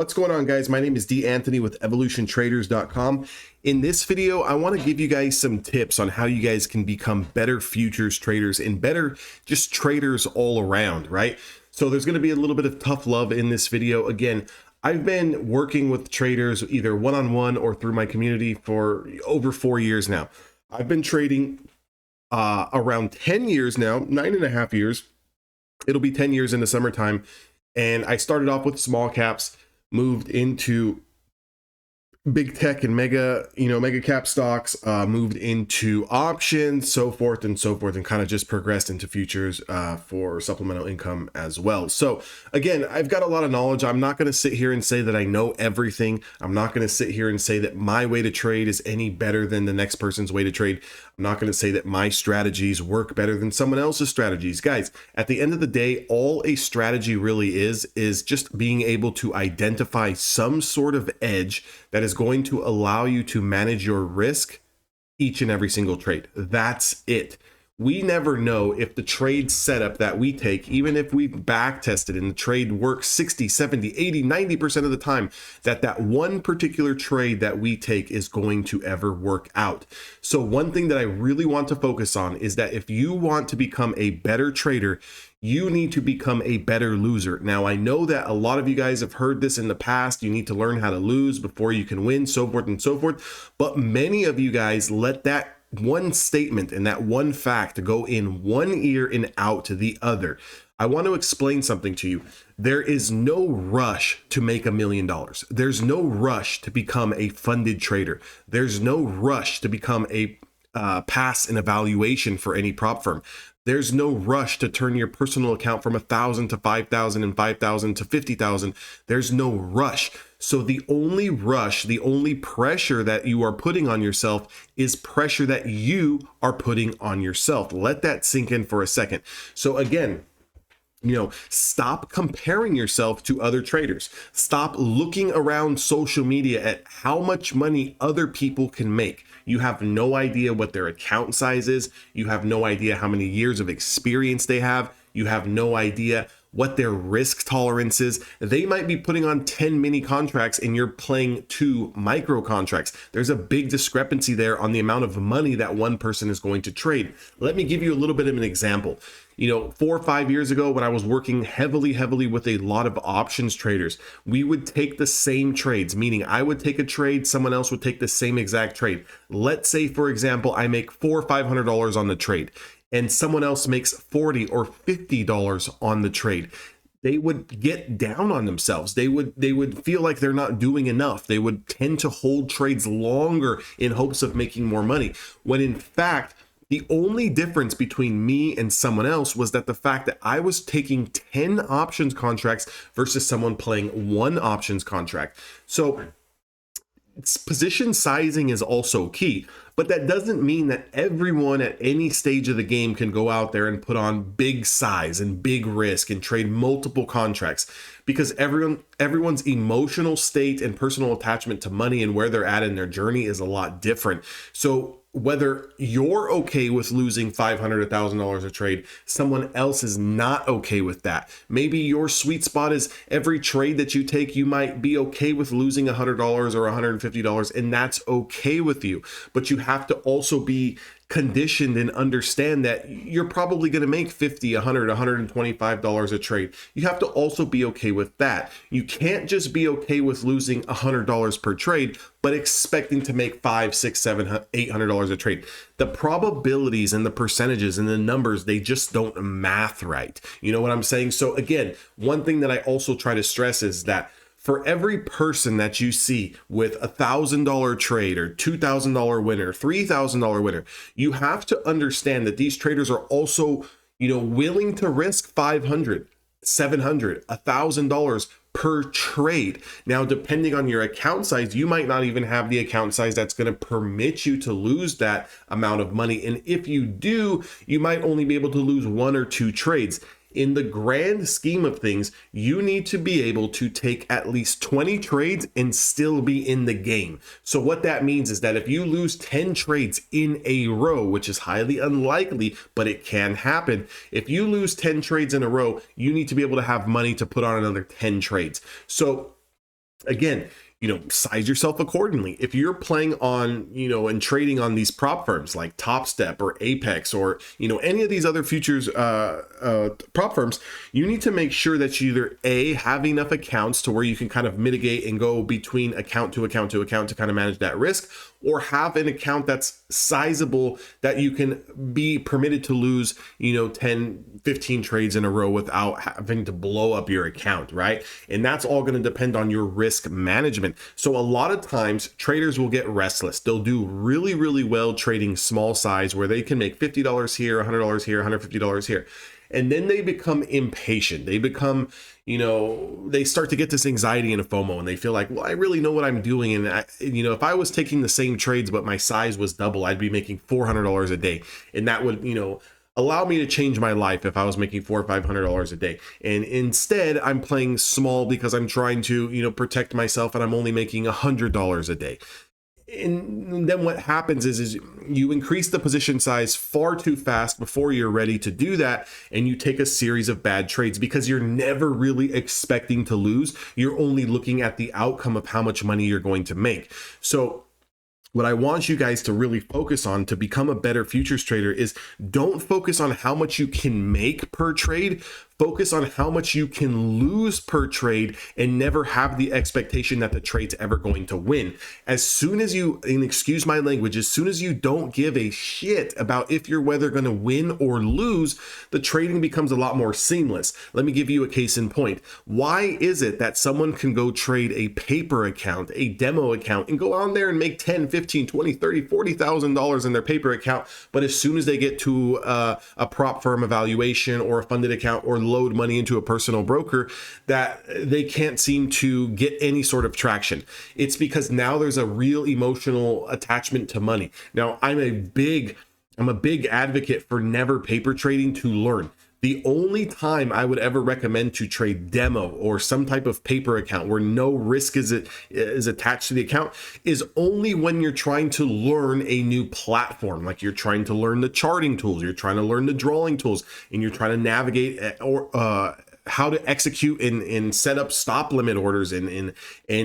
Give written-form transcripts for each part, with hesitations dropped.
What's going on, guys? My name is D. Anthony with evolutiontraders.com. In this video, I want to give you guys some tips on how you guys can become better futures traders and better just traders all around, right? So there's going to be a little bit of tough love in this video. Again, I've been working with traders either one-on-one or through my community for over 4 years now. I've been trading around 10 years now, 9.5 years. It'll be 10 years in the summertime. And I started off with small caps, moved into big tech and mega cap stocks, moved into options, so forth and so forth, and kind of just progressed into futures for supplemental income as well. So again, I've got a lot of knowledge. I'm not going to sit here and say that I know everything. I'm not going to sit here and say that my way to trade is any better than the next person's way to trade. I'm not going to say that my strategies work better than someone else's strategies. Guys, at the end of the day, all a strategy really is just being able to identify some sort of edge that is going to allow you to manage your risk each and every single trade. That's it. We never know if the trade setup that we take, even if we've back tested and the trade works 60, 70, 80, 90% of the time, that one particular trade that we take is going to ever work out. So one thing that I really want to focus on is that if you want to become a better trader, you need to become a better loser. Now, I know that a lot of you guys have heard this in the past. You need to learn how to lose before you can win, so forth and so forth. But many of you guys let that one statement and that one fact go in one ear and out to the other. I want to explain something to you. There is no rush to make $1 million. There's no rush to become a funded trader. There's no rush to become a pass an evaluation for any prop firm. There's no rush to turn your personal account from 1,000 to 5,000 and 5,000 to 50,000. There's no rush. So the only rush, the only pressure that you are putting on yourself is pressure that you are putting on yourself. Let that sink in for a second. So again, stop comparing yourself to other traders. Stop looking around social media at how much money other people can make. You have no idea what their account size is. You have no idea how many years of experience they have. You have no idea what their risk tolerance is. They might be putting on 10 mini contracts and you're playing 2 micro contracts. There's a big discrepancy there on the amount of money that one person is going to trade. Let me give you a little bit of an example. 4 or 5 years ago, when I was working heavily with a lot of options traders, we would take the same trades, meaning I would take a trade, someone else would take the same exact trade. Let's say, for example, I make $400 or $500 on the trade, and someone else makes $40 or $50 on the trade. They would get down on themselves. They would feel like they're not doing enough. They would tend to hold trades longer in hopes of making more money, when in fact, the only difference between me and someone else was that the fact that I was taking 10 options contracts versus someone playing 1 options contract. So position sizing is also key, but that doesn't mean that everyone at any stage of the game can go out there and put on big size and big risk and trade multiple contracts, because everyone's emotional state and personal attachment to money and where they're at in their journey is a lot different. So whether you're okay with losing $500, $1,000 a trade, someone else is not okay with that. Maybe your sweet spot is every trade that you take, you might be okay with losing $100 or $150, and that's okay with you. But you have to also be conditioned and understand that you're probably going to make $50, $100, $125 a trade. You have to also be okay with that. You can't just be okay with losing $100 per trade, but expecting to make $500, $600, $700, $800 a trade. The probabilities and the percentages and the numbers, they just don't math right. You know what I'm saying? So again, one thing that I also try to stress is that for every person that you see with $1,000 trade or $2,000 winner, $3,000 winner, you have to understand that these traders are also, willing to risk $500, $700, $1,000 per trade. Now, depending on your account size, you might not even have the account size that's going to permit you to lose that amount of money. And if you do, you might only be able to lose 1 or 2 trades. In the grand scheme of things, you need to be able to take at least 20 trades and still be in the game. So what that means is that if you lose 10 trades in a row, which is highly unlikely, but it can happen. If you lose 10 trades in a row, you need to be able to have money to put on another 10 trades. So Again, size yourself accordingly. If you're playing on, and trading on these prop firms like Top Step or Apex or, any of these other futures prop firms, you need to make sure that you either A, have enough accounts to where you can kind of mitigate and go between account to account to account to kind of manage that risk, or have an account that's sizable that you can be permitted to lose, 10, 15 trades in a row without having to blow up your account, right? And that's all going to depend on your risk management. So a lot of times traders will get restless. They'll do really, really well trading small size where they can make $50 here, $100 here, $150 here. And then they become impatient. They become, they start to get this anxiety and a FOMO, and they feel like, well, I really know what I'm doing. And if I was taking the same trades, but my size was double, I'd be making $400 a day. And that would, allow me to change my life if I was making $400 or $500 a day. And instead, I'm playing small because I'm trying to, protect myself, and I'm only making $100 a day. And then what happens is you increase the position size far too fast before you're ready to do that, and you take a series of bad trades because you're never really expecting to lose. You're only looking at the outcome of how much money you're going to make. So what I want you guys to really focus on to become a better futures trader is don't focus on how much you can make per trade. Focus on how much you can lose per trade and never have the expectation that the trade's ever going to win. As soon as you, and excuse my language, as soon as you don't give a shit about if you're whether going to win or lose, the trading becomes a lot more seamless. Let me give you a case in point. Why is it that someone can go trade a paper account, a demo account, and go on there and make 10, 15, 20, 30, $40,000 in their paper account, but as soon as they get to a prop firm evaluation or a funded account or load money into a personal broker, that they can't seem to get any sort of traction? It's because now there's a real emotional attachment to money. Now, I'm a big advocate for never paper trading to learn. The only time I would ever recommend to trade demo or some type of paper account where no risk is attached to the account is only when you're trying to learn a new platform, like you're trying to learn the charting tools, you're trying to learn the drawing tools, and you're trying to navigate how to execute and set up stop limit orders and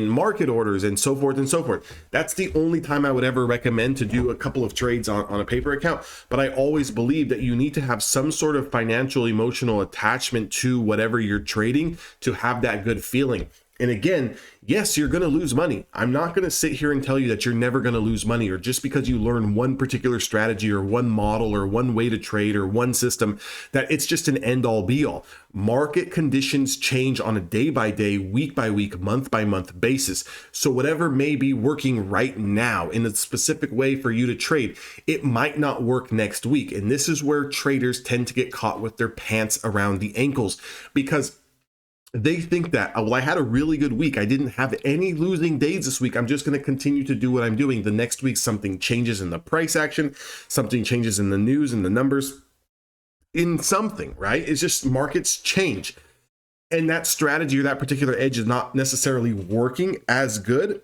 market orders and so forth and so forth. That's the only time I would ever recommend to do a couple of trades on a paper account. But I always believe that you need to have some sort of financial, emotional attachment to whatever you're trading to have that good feeling. And again, yes, you're going to lose money. I'm not going to sit here and tell you that you're never going to lose money, or just because you learn one particular strategy or one model or one way to trade or one system, that it's just an end all be all. Market conditions change on a day by day, week by week, month by month basis. So whatever may be working right now in a specific way for you to trade, it might not work next week. And this is where traders tend to get caught with their pants around the ankles, because they think that, well, I had a really good week. I didn't have any losing days this week. I'm just going to continue to do what I'm doing. The next week, something changes in the price action, something changes in the news and the numbers, in something, right? It's just markets change. And that strategy or that particular edge is not necessarily working as good.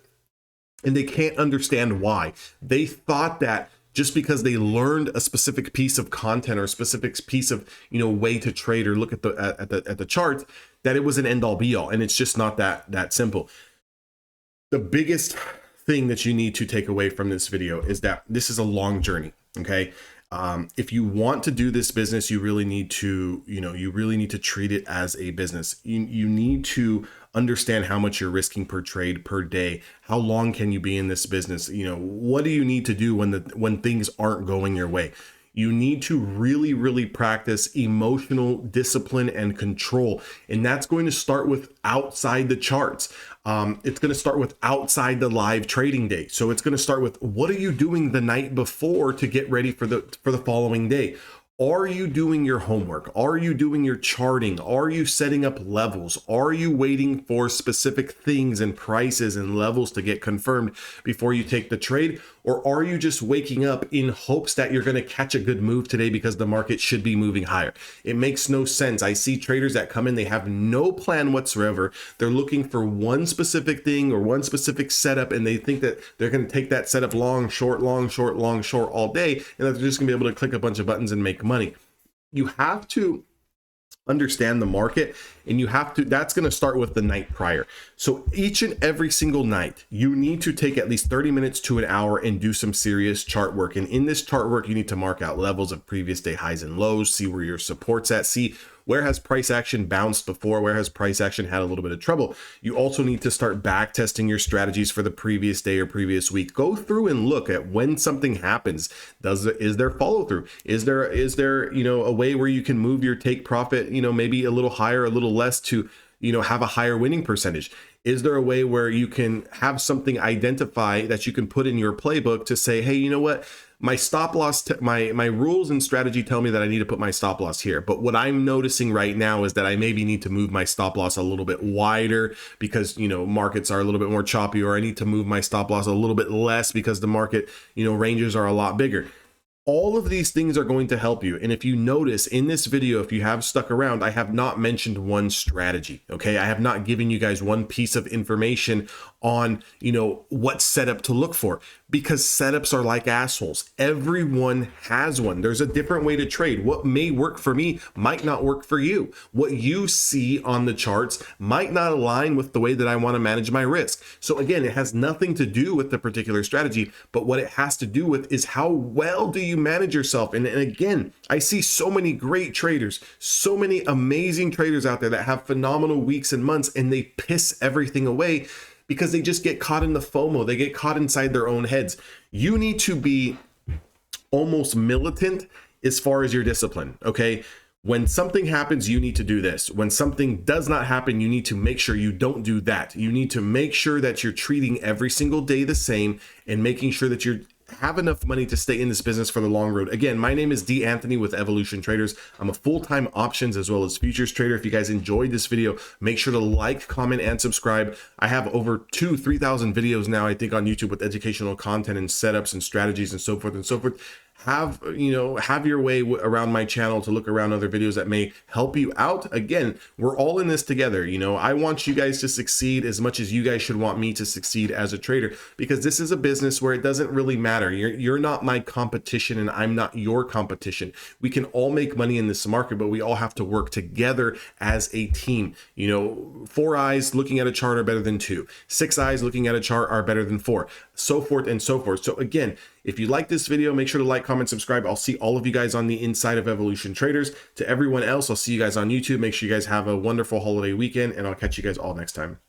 And they can't understand why. They thought that just because they learned a specific piece of content or a specific piece of, way to trade or look at the charts, that it was an end all be all. And it's just not that simple. The biggest thing that you need to take away from this video is that this is a long journey. Okay. If you want to do this business, you really need to, treat it as a business. You need to understand how much you're risking per trade per day. How long can you be in this business? What do you need to do when things aren't going your way? You need to really, really practice emotional discipline and control. And that's going to start with outside the charts. It's going to start with outside the live trading day. So it's going to start with, what are you doing the night before to get ready for the following day? Are you doing your homework? Are you doing your charting? Are you setting up levels? Are you waiting for specific things and prices and levels to get confirmed before you take the trade? Or are you just waking up in hopes that you're going to catch a good move today because the market should be moving higher? It makes no sense. I see traders that come in, they have no plan whatsoever. They're looking for one specific thing or one specific setup, and they think that they're going to take that setup long, short, long, short, long, short all day, and that they're just going to be able to click a bunch of buttons and make money. You have to understand the market, and you have to, that's going to start with the night prior. So each and every single night you need to take at least 30 minutes to an hour and do some serious chart work. And in this chart work, you need to mark out levels of previous day highs and lows, see where your support's at, see where has price action bounced before, where has price action had a little bit of trouble. You also need to start back testing your strategies for the previous day or previous week. Go through and look at when something happens. Is there follow through? Is there, you know, a way where you can move your take profit, you know, maybe a little higher, a little less to, you know, have a higher winning percentage? Is there a way where you can have something identify that you can put in your playbook to say, hey, you know what? My stop loss, my rules and strategy tell me that I need to put my stop loss here. But what I'm noticing right now is that I maybe need to move my stop loss a little bit wider because, you know, markets are a little bit more choppy, or I need to move my stop loss a little bit less because the market, you know, ranges are a lot bigger. All of these things are going to help you. And if you notice in this video, if you have stuck around, I have not mentioned one strategy. Okay. I have not given you guys one piece of information on, you know, what setup to look for, because setups are like assholes. Everyone has one. There's a different way to trade. What may work for me might not work for you. What you see on the charts might not align with the way that I want to manage my risk. So again, it has nothing to do with the particular strategy, but what it has to do with is how well do you manage yourself. And again, I see so many great traders, so many amazing traders out there that have phenomenal weeks and months, and they piss everything away because they just get caught in the FOMO. They get caught inside their own heads. You need to be almost militant as far as your discipline. Okay. When something happens, you need to do this. When something does not happen, you need to make sure you don't do that. You need to make sure that you're treating every single day the same and making sure that you have enough money to stay in this business for the long road. Again, my name is D. Anthony with Evolution Traders. I'm a full-time options as well as futures trader. If you guys enjoyed this video, make sure to like, comment, and subscribe. I have over 3,000 videos now, I think, on YouTube with educational content and setups and strategies and so forth and so forth. Have your way around my channel to look around other videos that may help you out. Again, we're all in this together. You know, I want you guys to succeed as much as you guys should want me to succeed as a trader, because this is a business where it doesn't really matter. You're not my competition and I'm not your competition. We can all make money in this market, but we all have to work together as a team. You know, 4 eyes looking at a chart are better than 2. 6 eyes looking at a chart are better than 4, so forth and so forth. So again, if you like this video, make sure to like, comment, subscribe. I'll see all of you guys on the inside of Evolution Traders. To everyone else, I'll see you guys on YouTube. Make sure you guys have a wonderful holiday weekend, and I'll catch you guys all next time.